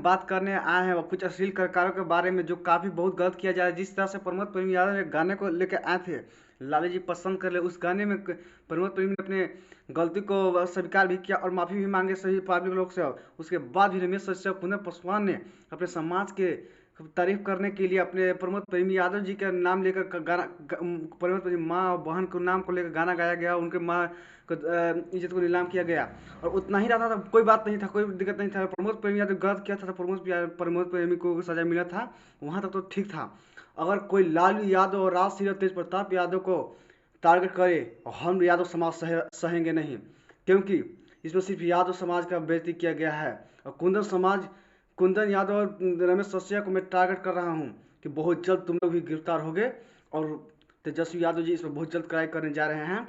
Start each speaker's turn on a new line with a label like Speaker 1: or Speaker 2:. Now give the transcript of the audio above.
Speaker 1: बात करने आए हैं, वो कुछ अश्लील कलाकारों के बारे में जो काफ़ी बहुत गलत किया जा रहा है। जिस तरह से प्रमोद प्रेमी यादव एक गाने को लेकर आए थे, लाली जी पसंद कर ले, उस गाने में प्रमोद प्रेमी ने अपने गलती को स्वीकार भी किया और माफ़ी भी मांगे सभी पब्लिक लोग से। उसके बाद भी रमेश कश्यप, कुंदन पासवान ने अपने समाज के तारीफ करने के लिए अपने प्रमोद प्रेमी यादव जी का नाम लेकर गाना प्रमोद प्रेमी माँ और बहन को नाम को लेकर गाना गाया गया, उनके माँ को इज्जत को नीलाम किया गया। और उतना ही रहता था, कोई बात नहीं था, कोई दिक्कत नहीं था। प्रमोद प्रेमी यादव गलत किया था तो प्रमोद प्रेमी को सजा मिला था, वहाँ तक तो ठीक था। अगर कोई लालू यादव और राज सिंह तेज प्रताप यादव को टारगेट करे, हम यादव समाज सहेंगे नहीं, क्योंकि इसमें सिर्फ यादव समाज का बेइज्जती किया गया है। और कुंदन यादव और रमेश कश्यप को मैं टारगेट कर रहा हूँ कि बहुत जल्द तुम लोग भी गिरफ्तार होगे, और तेजस्वी यादव जी इस पर बहुत जल्द कार्रवाई करने जा रहे हैं।